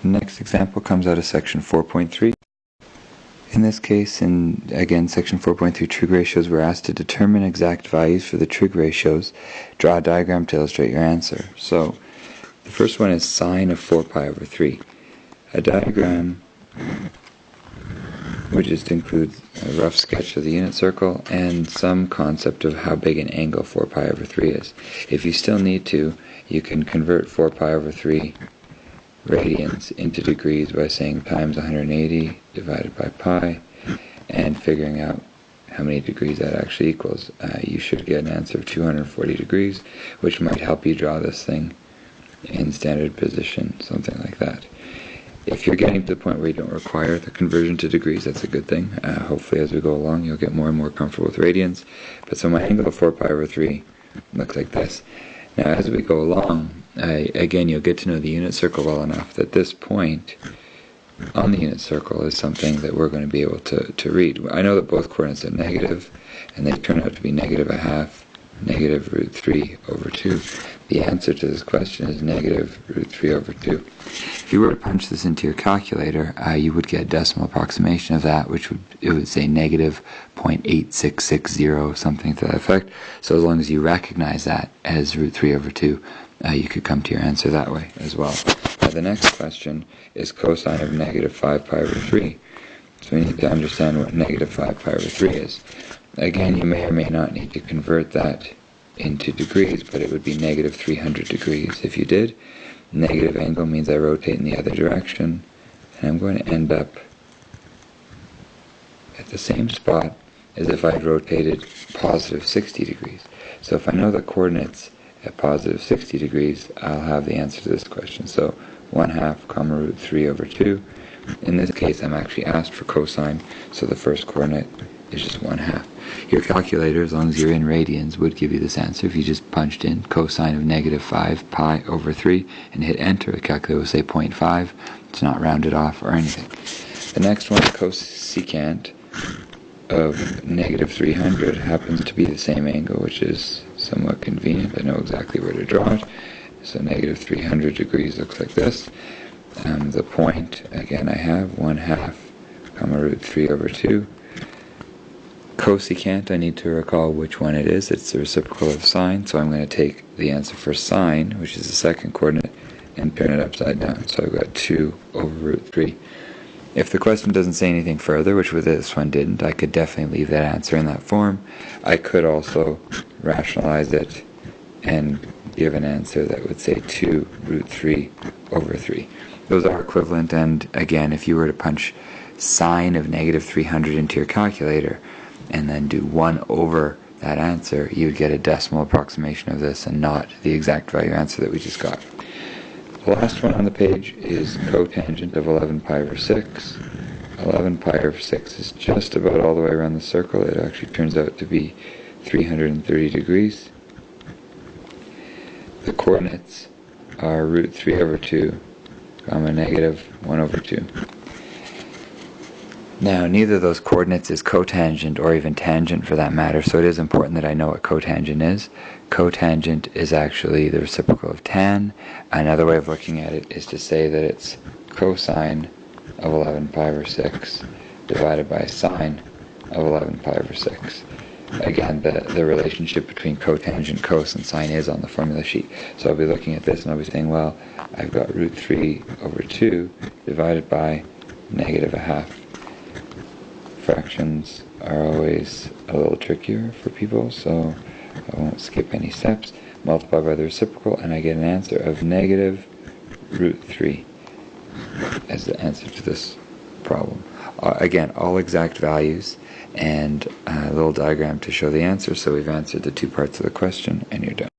The next example comes out of section 4.3. In this case, in again section 4.3 trig ratios, we're asked to determine exact values for the trig ratios. Draw a diagram to illustrate your answer. So the first one is sine of 4 pi over 3. A diagram which just includes a rough sketch of the unit circle and some concept of how big an angle 4 pi over 3 is. If you still need to, you can convert 4 pi over 3 radians into degrees by saying times 180 divided by pi and figuring out how many degrees that actually equals. You should get an answer of 240 degrees, which might help you draw this thing in standard position, something like that. If you're getting to the point where you don't require the conversion to degrees, that's a good thing. Hopefully as we go along you'll get more and more comfortable with radians. But so my angle of 4 pi over 3 looks like this. Now as we go along, again you'll get to know the unit circle well enough that this point on the unit circle is something that we're going to be able to read. I know that both coordinates are negative, and they turn out to be negative a half, negative root 3 over 2. The answer to this question is negative root 3 over 2. If you were to punch this into your calculator, you would get a decimal approximation of that, which would say negative 0.8660, something to that effect. So as long as you recognize that as root 3 over 2, you could come to your answer that way as well. Now the next question is cosine of negative 5 pi over 3. So we need to understand what negative 5 pi over 3 is. Again, you may or may not need to convert that into degrees, but it would be negative 300 degrees if you did. Negative angle means I rotate in the other direction, and I'm going to end up at the same spot as if I'd rotated positive 60 degrees. So if I know the coordinates at positive 60 degrees, I'll have the answer to this question. So 1/2 comma root 3 over 2. In this case, I'm actually asked for cosine, so the first coordinate is just 1/2. Your calculator, as long as you're in radians, would give you this answer. If you just punched in cosine of negative 5 pi over 3 and hit enter, the calculator will say 0.5. It's not rounded off or anything. The next one, cosecant of negative 300, happens to be the same angle, which is somewhat convenient. I know exactly where to draw it. So negative 300 degrees looks like this. The point, again, I have 1/2 comma root 3 over 2. Cosecant, I need to recall which one it is. It's the reciprocal of sine, so I'm going to take the answer for sine, which is the second coordinate, and turn it upside down. So I've got 2 over root 3. If the question doesn't say anything further, which this one didn't, I could definitely leave that answer in that form. I could also rationalize it and give an answer that would say 2 root 3 over 3. Those are equivalent, and again, if you were to punch sine of negative 300 into your calculator and then do 1 over that answer, you would get a decimal approximation of this and not the exact value answer that we just got. The last one on the page is cotangent of 11 pi over 6. 11 pi over 6 is just about all the way around the circle. It actually turns out to be 330 degrees. The coordinates are root 3 over 2, comma negative 1 over 2. Now, neither of those coordinates is cotangent or even tangent for that matter, so it is important that I know what cotangent is. Cotangent is actually the reciprocal of tan. Another way of looking at it is to say that it's cosine of 11 pi over 6 divided by sine of 11 pi over 6. Again, the relationship between cotangent, cos, and sine is on the formula sheet. So I'll be looking at this and I'll be saying, well, I've got root 3 over 2 divided by negative 1/2. Fractions are always a little trickier for people, so I won't skip any steps. Multiply by the reciprocal, and I get an answer of negative root 3 as the answer to this problem. Again, all exact values, and a little diagram to show the answer, so we've answered the 2 parts of the question, and you're done.